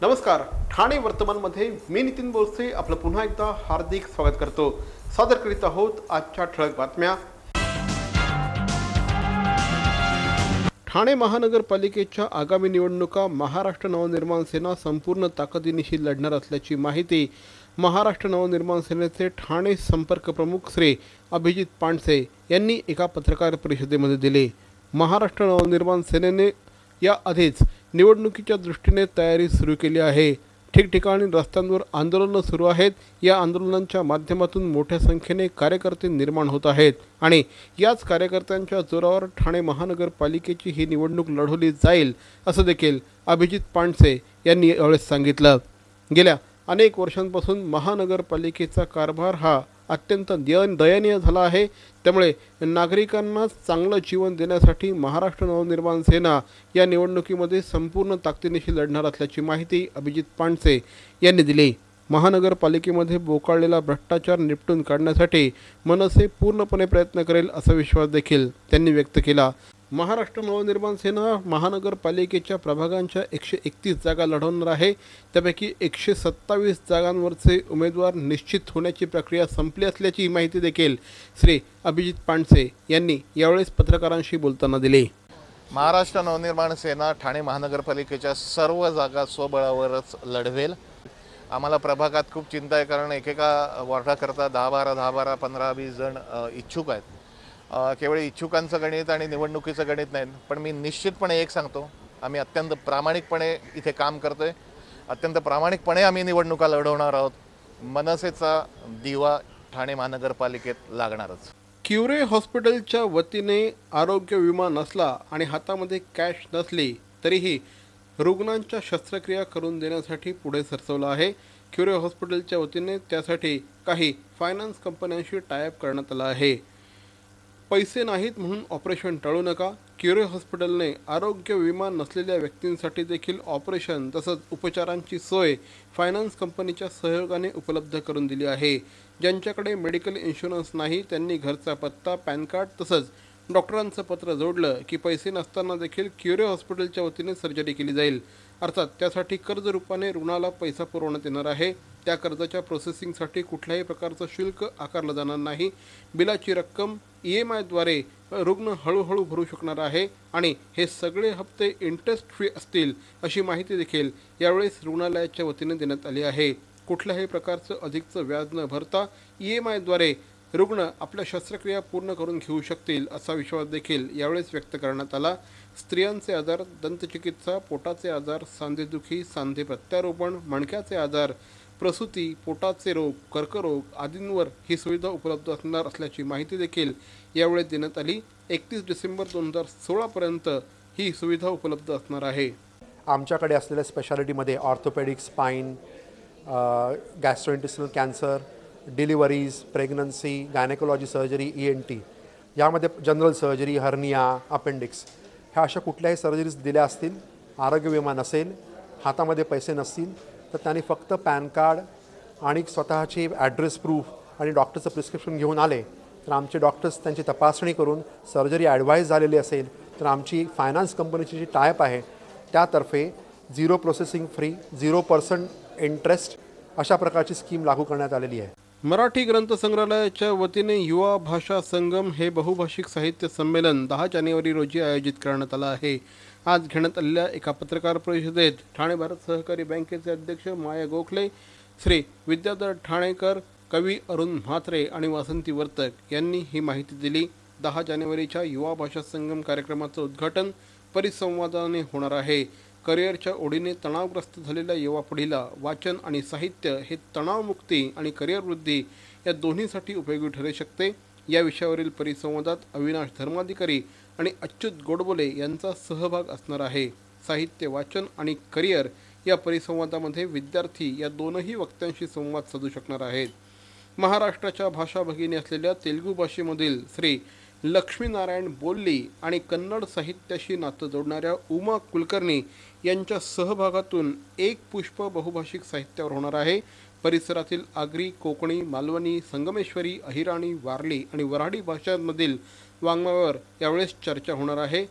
नमस्कार, ठाणे वर्तमानमध्ये मी नितीन बोरसे आपलं पुन्हा एकदा हार्दिक स्वागत करतो। सादर करीत आहोत आजच्या ठळक बातम्या। ठाणे महानगरपालिकेच्या आगामी निवडणुका महाराष्ट्र नवनिर्माण सेना संपूर्ण ताकदीनिशी लढणार असल्याची माहिती महाराष्ट्र नवनिर्माण सेनेचे ठाणे संपर्क प्रमुख श्री अभिजित पांडसे यांनी एका पत्रकार परिषदेमध्ये दिली। महाराष्ट्र नवनिर्माण सेनेने या आधीच निवडणुकीच्या दृष्टीने तयारी सुरू केली आहे। ठिकठिकाणी रस्त्यांवर आंदोलनं सुरू आहेत। या आंदोलनांच्या माध्यमातून मोठ्या संख्येने कार्यकर्ते निर्माण होत आहेत आणि याच कार्यकर्त्यांच्या जोरावर ठाणे महानगरपालिकेची ही निवडणूक लढवली जाईल असं देखील अभिजित पांडसे यांनी यावेळेस सांगितलं। गेल्या अनेक वर्षांपासून महानगरपालिकेचा कारभार हा अत्यंत दयनीय झाला आहे। त्यामुळे नागरिकांना चांगलं जीवन देण्यासाठी महाराष्ट्र नवनिर्माण सेना या निवडणुकीमध्ये संपूर्ण ताकदीनिशी लढणार असल्याची माहिती अभिजित पांडसे यांनी दिली। महानगरपालिकेमध्ये बोकाळलेला भ्रष्टाचार निपटून काढण्यासाठी मनसे पूर्णपणे प्रयत्न करेल असा विश्वास देखील त्यांनी व्यक्त केला। महाराष्ट्र नवनिर्माण सेना महानगरपालिकेच्या प्रभागांच्या 131 जागा लढवणार आहे। त्यापैकी 127 जागांवरचे उमेदवार निश्चित होण्याची प्रक्रिया संपली असल्याची माहिती देखील श्री अभिजित पांडसे यांनी यावेळेस पत्रकारांशी बोलताना दिली। महाराष्ट्र नवनिर्माण सेना ठाणे महानगरपालिकेच्या सर्व जागा स्वबळावरच लढवेल। आम्हाला प्रभागात खूप चिंता आहे, कारण एकेका वॉर्डाकरता 10-12, 15-20 जण इच्छुक आहेत। केवळ इच्छुकांचं गणित आणि निवडणुकीचं गणित नाही, पण मी निश्चितपणे एक सांगतो, आम्ही अत्यंत प्रामाणिकपणे इथे काम करतोय। अत्यंत प्रामाणिकपणे आम्ही निवडणुका लढवणार आहोत। मनसेचा दिवा ठाणे महानगरपालिकेत लागणारच। क्युरे हॉस्पिटलच्या वतीने आरोग्य विमा नसला आणि हातामध्ये कॅश नसली तरीही रुग्णांच्या शस्त्रक्रिया करून देण्यासाठी पुढे सरसवलं आहे। क्युरे हॉस्पिटलच्या वतीने त्यासाठी काही फायनान्स कंपन्यांशी टायअप करण्यात आला आहे। पैसे नाहीत म्हणून ऑपरेशन टाळू नका। क्युरे हॉस्पिटलने आरोग्य विमा नसलेल्या व्यक्तींसाठी देखील ऑपरेशन तसंच उपचारांची सोय फायनान्स कंपनीच्या सहयोगाने उपलब्ध करून दिली आहे। ज्यांच्याकडे मेडिकल इन्शुरन्स नाही त्यांनी घरचा पत्ता, पॅन कार्ड तसंच डॉक्टरांचं पत्र जोडलं की पैसे नसताना देखील क्युरे हॉस्पिटलच्या वतीने सर्जरी केली जाईल। अर्थात त्यासाठी कर्ज रूपाने रुग्णाला पैसा पुरवण्यात येणार आहे। त्या कर्जाच्या प्रोसेसिंगसाठी कुठल्याही प्रकारचं शुल्क आकारलं जाणार नाही। बिलाची रक्कम EMI द्वारे रुग्ण हळूहळू भरू शकणार आहे आणि हे सगळे हप्ते इंटरेस्ट फ्री असतील अशी माहिती देखील यावेळेस रुग्णालयाच्या वतीने देण्यात आली आहे। कुठल्याही प्रकारचं अधिकचं व्याज न भरता EMI द्वारे रुग्ण आपल्या शस्त्रक्रिया पूर्ण करून घेऊ शकतील असा विश्वास देखील यावेळेस व्यक्त करण्यात आला। स्त्रियांचे आजार, दंतचिकित्सा, पोटाचे आजार, सांधेदुखी, सांधे प्रत्यारोपण, मणक्याचे आजार, प्रसूती, पोटाचे रोग, कर्करोग आदींवर ही सुविधा उपलब्ध असणार असल्याची माहिती देखील यावेळेस देण्यात आली। 31 डिसेंबर 2016 पर्यंत ही सुविधा उपलब्ध असणार आहे। आमच्याकडे असलेल्या स्पेशालिटीमध्ये orthopaedic, spine, gastrointestinal cancer, deliveries, pregnancy, gynaecology surgery, ENT, यामध्ये जनरल सर्जरी, हर्निया, अपेंडिक्स ह्या अशा कुठल्याही सर्जरीज दिल्या असतील, आरोग्य विमा नसेल, हातामध्ये पैसे नसतील तर त्यांनी फक्त पॅन कार्ड आणि स्वतःची ॲड्रेस प्रूफ आणि डॉक्टरचं प्रिस्क्रिप्शन घेऊन आले तर आमचे डॉक्टर्स त्यांची तपासणी करून सर्जरी ॲडवाईज झालेली असेल तर आमची फायनान्स कंपनीची जी टायप आहे त्यातर्फे 0 प्रोसेसिंग फ्री, 0% इंटरेस्ट अशा प्रकारची स्कीम लागू करण्यात आलेली आहे। मराठी ग्रंथ संग्रहालयाच्या वतीने युवा भाषा संगम हे बहुभाषिक साहित्य संमेलन 10 जानेवारी रोजी आयोजित करण्यात आलं आहे। आज घेण्यात आलेल्या एका पत्रकार परिषदेत ठाणे भारत सहकारी बँकेचे अध्यक्ष माया गोखले, श्री विद्याधर ठाणेकर, कवी अरुण म्हात्रे आणि वासंती वर्तक यांनी ही माहिती दिली। 10 जानेवारीच्या युवा भाषा संगम कार्यक्रमाचं उद्घाटन परिसंवादाने होणार आहे। करिअरच्या ओढीने तणावग्रस्त झालेल्या युवा पिढीला वाचन आणि साहित्य हे तणावमुक्ती आणि करिअर वृद्धी या दोन्हीसाठी उपयोगी ठरू शकते। या विषयावरील परिसंवादात अविनाश धर्माधिकारी आणि अच्युत गोडबोले यांचा सहभाग असणार आहे। साहित्य, वाचन आणि करिअर या परिसंवादामध्ये विद्यार्थी या दोनही वक्त्यांशी संवाद साधू शकणार आहेत। महाराष्ट्राच्या भाषा भगिनी असलेल्या तेलुगू भाषेमधील श्री लक्ष्मीनारायण बोल्ली आणि कन्नड साहित्याशी नातं जोडणाऱ्या उमा कुलकर्णी यांच्या सहभागातून एक पुष्प बहुभाषिक साहित्यावर होणार आहे। परिसरातील आगरी, कोकणी, मालवणी, संगमेश्वरी, अहिराणी, वारली आणि वऱ्हाडी भाषांमधील वाङ्मयावर यावेळेस चर्चा होणार आहे।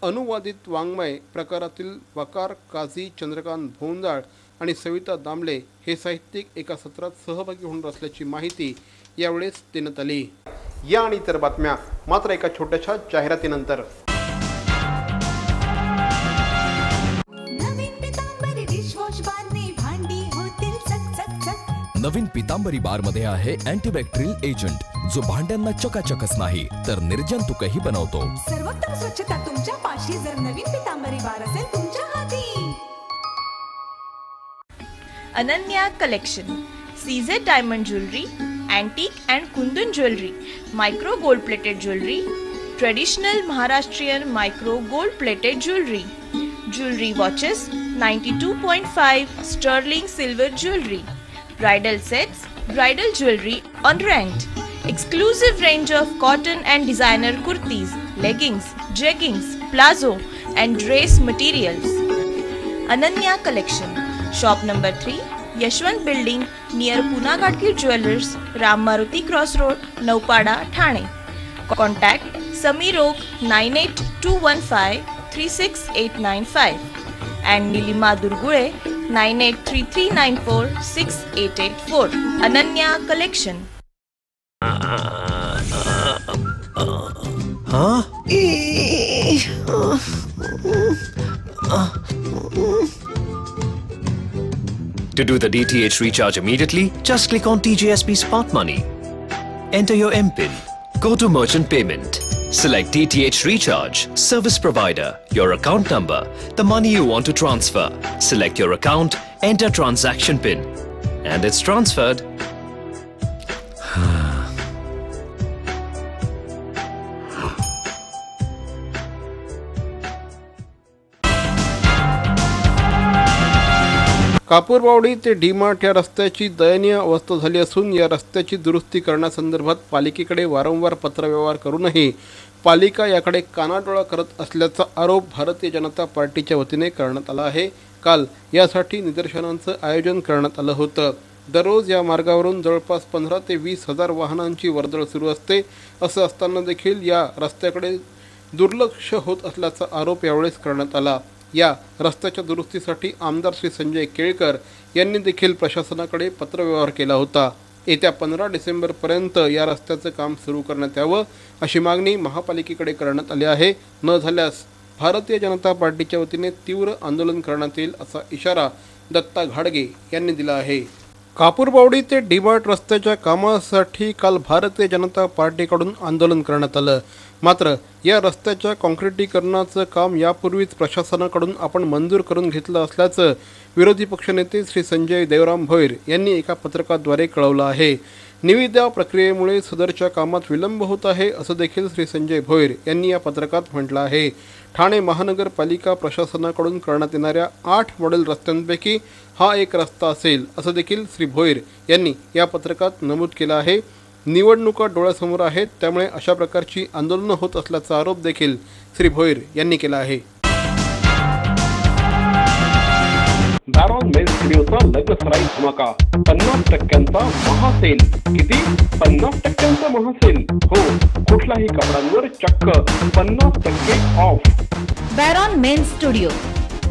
अनुवादित वाङ्मय प्रकारातील वकार काझी चंद्रकांत भोंजाळ आणि सविता दामले हे साहित्यिक एका सत्रात सहभागी होणार असल्याची माहिती यावेळेस देण्यात आली. या आणि इतर बातम्या मात्र एका छोट्याशा जाहिरातीनंतर. नवीन पितांबरी बार मध्ये आहे अँटीबॅक्टेरियल एजंट जो भांड्यांना चकाचकच नाही तर निर्जंतुकही बनवतो. सर्वोत्तम स्वच्छता तुमच्या पाशी जर नवीन पितांबरी बार असेल तुमच्या हाती. Ananya collection CZ diamond jewellery, antique and Kundan jewelry, micro gold plated jewelry, traditional Maharashtrian micro gold plated jewelry watches, 92.5 sterling silver jewelry, bridal sets, bridal jewelry on rent, exclusive range of cotton and designer kurtis, leggings, jeggings, plazo and dress materials. Ananya collection, shop number 3, Yashwant building near Poona Gadgil jewellers, Ram Maruti cross road, Naupada, Thane. Contact Sameer Oak 9821536895 and Nilima Durgule 9833946884. Ananya collection. To do the DTH recharge immediately, just click on TJSP Smart Money. Enter your MPIN. Go to Merchant Payment. Select DTH Recharge, Service Provider, your account number, the money you want to transfer. Select your account, enter transaction PIN, and it's transferred. Kapurbawdi ते डी-मार्ट या रस्त्याची दयनीय अवस्था झाली असून या रस्त्याची दुरुस्ती करण्यासंदर्भात पालिकेकडे वारंवार पत्रव्यवहार करूनही पालिका याकडे कानाडोळा करत असल्याचा आरोप भारतीय जनता पार्टीच्या वतीने करण्यात आला आहे. काल यासाठी निदर्शनांचं आयोजन करण्यात आलं होतं. दररोज या मार्गावरून जवळपास 15 ते 20 हजार वाहनांची वर्दळ सुरू असते. असं असताना देखील या रस्त्याकडे दुर्लक्ष होत असल्याचा आरोप यावेळेस करण्यात आला. या रस्त्याच्या दुरुस्तीसाठी आमदार श्री संजय केळकर यांनी देखील प्रशासनाकडे पत्रव्यवहार केला होता. येत्या 15 डिसेंबरपर्यंत या रस्त्याचं काम सुरू करण्यात यावं अशी मागणी महापालिकेकडे करण्यात आली आहे. न झाल्यास भारतीय जनता पार्टीच्या वतीने तीव्र आंदोलन करण्यात येईल असा इशारा दत्ता घाडगे यांनी दिला आहे. कापूरबावडी ते डी-मार्ट रस्त्याच्या कामासाठी काल भारतीय जनता पार्टीकडून आंदोलन करण्यात आलं. मात्र या रस्त्याच्या काँक्रिटीकरणाचं काम यापूर्वीच प्रशासनाकडून आपण मंजूर करून घेतलं असल्याचं विरोधी पक्षनेते श्री संजय देवराम भोईर यांनी एका पत्रकाद्वारे कळवलं आहे. निविदा प्रक्रियेमुळे सदरच्या कामात विलंब होत आहे असं देखील श्री संजय भोईर यांनी या पत्रकात म्हटलं आहे. ठाणे महानगरपालिका प्रशासनाकडून करण्यात येणाऱ्या 8 मॉडेल रस्त्यांपैकी हा एक रस्ता असेल असं देखील श्री भोईर यांनी या पत्रकात नमूद केलं आहे. निवडणुका डोळ्यासमोर आहेत त्यामुळे अशा प्रकारची आंदोलनं होत असल्याचा आरोप देखील श्री भोईर यांनी केला आहे. बॅरॉन मेन्स स्टुडिओचा लग्नसराई धमाका 50% महासेल. किती? 50% महासेल. हो, कुठल्याही कपड्यांवर चक्क 50% ऑफ. बॅरॉन मेन्स स्टुडिओ,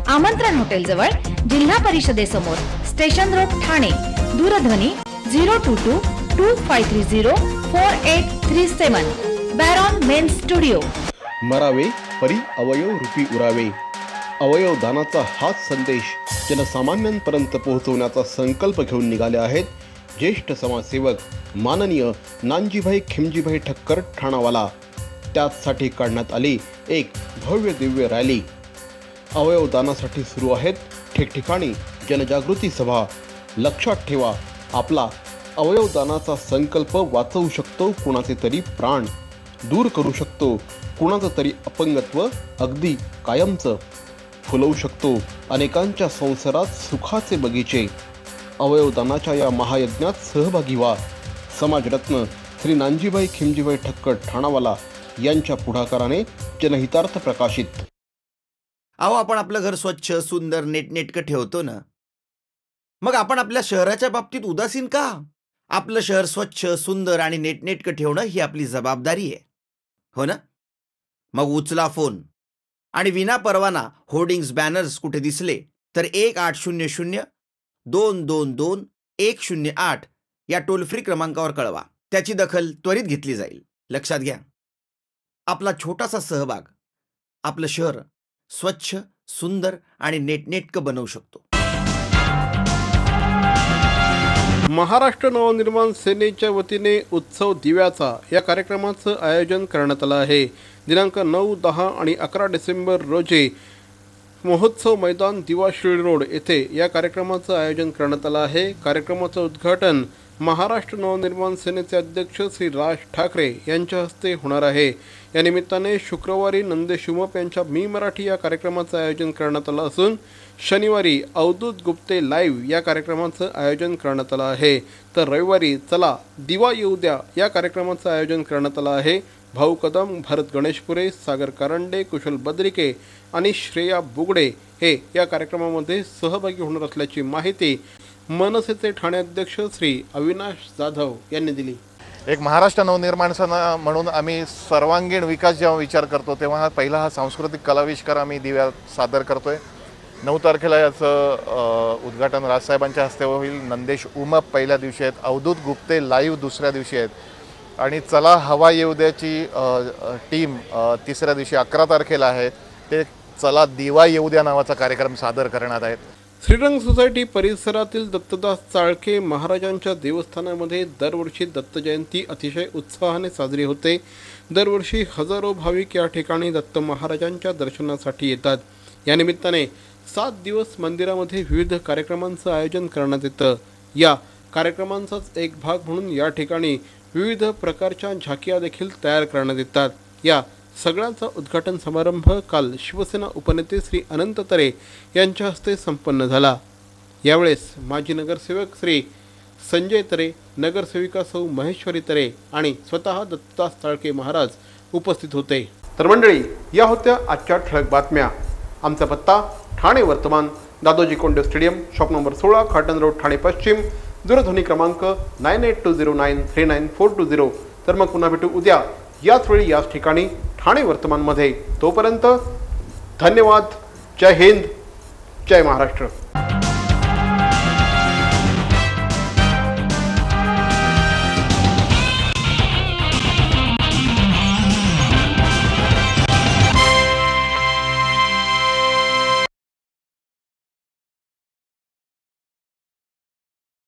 आमंत्रण हॉटेल जवळ, जिल्हा परिषदेसमोर, स्टेशन रोड, ठाणे. दूरध्वनी 02225304837. बॅरॉन मेन्स स्टुडिओ. मरावे परी अवयव रूपी उरावे. अवयव दानाचा हाच संदेश जनसामान्यांपर्यंत पोहोचवण्याचा संकल्प घेऊन निघाले आहेत ज्येष्ठ समाजसेवक माननीय नानजीभाई खिमजीभाई ठक्कर ठाणावाला. त्यासाठी काढण्यात आली एक भव्य दिव्य रॅली. अवयव दानासाठी सुरू आहेत ठिकठिकाणी जनजागृती सभा. लक्षात ठेवा, आपला अवयव दानाचा संकल्प वाचवू शकतो कुणाचे तरी प्राण, दूर करू शकतो कुणाचं तरी अपंगत्व अगदी कायमचं, फुलवू शकतो अनेकांच्या संसारात सुखाचे बगीचे. अवयवदानाच्या या महायज्ञात सहभागी व्हा. समाजरत्न श्री नानजीभाई खिमजीभाई ठक्कर ठाणावाला यांच्या पुढाकाराने जनहितार्थ प्रकाशित. अहो, आपण आपलं घर स्वच्छ, सुंदर, नेटनेटकं ठेवतो ना, मग आपण आपल्या शहराच्या बाबतीत उदासीन का? आपलं शहर स्वच्छ, सुंदर आणि नेटनेटकं ठेवणं ही आपली जबाबदारी आहे, हो ना? मग उचला फोन आणि विना परवाना होर्डिंग्स बॅनर्स कुठे दिसले तर 1800-222-108 या टोल फ्री क्रमांकावर कळवा. त्याची दखल त्वरित घेतली जाईल. लक्षात घ्या, आपला छोटासा सहभाग आपलं शहर स्वच्छ, सुंदर आणि नेटनेटकं बनवू शकतो. महाराष्ट्र नवनिर्माण सेनेच्या वतीने उत्सव दिव्याचा या कार्यक्रमाचं आयोजन करण्यात आलं आहे. दिनांक 9, 10 आणि 11 डिसेंबर रोजी महोत्सव मैदान दिवा शिर्डी रोड येथे या कार्यक्रमाचं आयोजन करण्यात आलं आहे. कार्यक्रमाचं उद्घाटन महाराष्ट्र नवनिर्माण सेनेचे अध्यक्ष श्री राज ठाकरे यांच्या हस्ते होणार आहे. या निमित्ताने शुक्रवारी नंदेश उमप यांच्या मी मराठी या कार्यक्रमाचं आयोजन करण्यात आलं असून शनिवारी अवधूत गुप्ते लाईव्ह या कार्यक्रमाचं आयोजन करण्यात आलं आहे. तर रविवारी चला दिवा येऊ द्या या कार्यक्रमाचं आयोजन करण्यात आलं आहे. भाऊ कदम, भारत गणेशपुरे, सागर कारंडे, कुशल बद्रिके आणि श्रेया बुगडे हे या कार्यक्रमामध्ये सहभागी होणार असल्याची माहिती मनसेचे ठाणे अध्यक्ष श्री अविनाश जाधव यांनी दिली. एक महाराष्ट्र नवनिर्माण सेना म्हणून आम्ही सर्वांगीण विकास जेव्हा विचार करतो तेव्हा पहिला हा सांस्कृतिक कलाविष्कार आम्ही दिव्यात सादर करतोय. 9 तारखेला याचं उद्घाटन राजसाहेबांच्या हस्ते होईल. नंदेश उमप पहिल्या दिवशी आहेत, अवधूत गुप्ते लाईव्ह दुसऱ्या दिवशी आहेत आणि चला हवा येऊ द्याची टीम तिसऱ्या दिवशी 11 तारखेला आहे. ते चला दिवा येऊ द्या नावाचा कार्यक्रम सादर करण्यात आहेत. श्रीरंग सोसायटी परिसरातील दत्तदास चाळके महाराजांच्या देवस्थानामध्ये दरवर्षी दत्त जयंती अतिशय उत्साहाने साजरी होते. दरवर्षी हजारो भाविक या ठिकाणी दत्त महाराजांच्या दर्शनासाठी येतात. या निमित्ताने 7 दिवस मंदिरामध्ये विविध कार्यक्रमांचं आयोजन करण्यात येतं. या कार्यक्रमांचाच एक भाग म्हणून या ठिकाणी विविध प्रकारच्या झाकिया देखील तयार करण्यात येतात. या सगळ्यांचा उद्घाटन समारंभ काल शिवसेना उपनेते श्री अनंत तरे यांच्या हस्ते संपन्न झाला. यावेळेस माजी नगरसेवक श्री संजय तरे, नगरसेविका सौ महेश्वरी तरे आणि स्वतः दत्तदास चाळके महाराज उपस्थित होते. तर मंडळी, या होत्या आजच्या ठळक बातम्या. आमचा पत्ता ठाणे वर्तमान, Dadoji Konde stadium, shop number 16, Khatan road, Thane पश्चिम. दूरध्वनी क्रमांक 98209420. तर मग पुन्हा भेटू उद्या याच वेळी याच ठिकाणी ठाणे वर्तमानमध्ये. तोपर्यंत धन्यवाद. जय हिंद, जय महाराष्ट्र.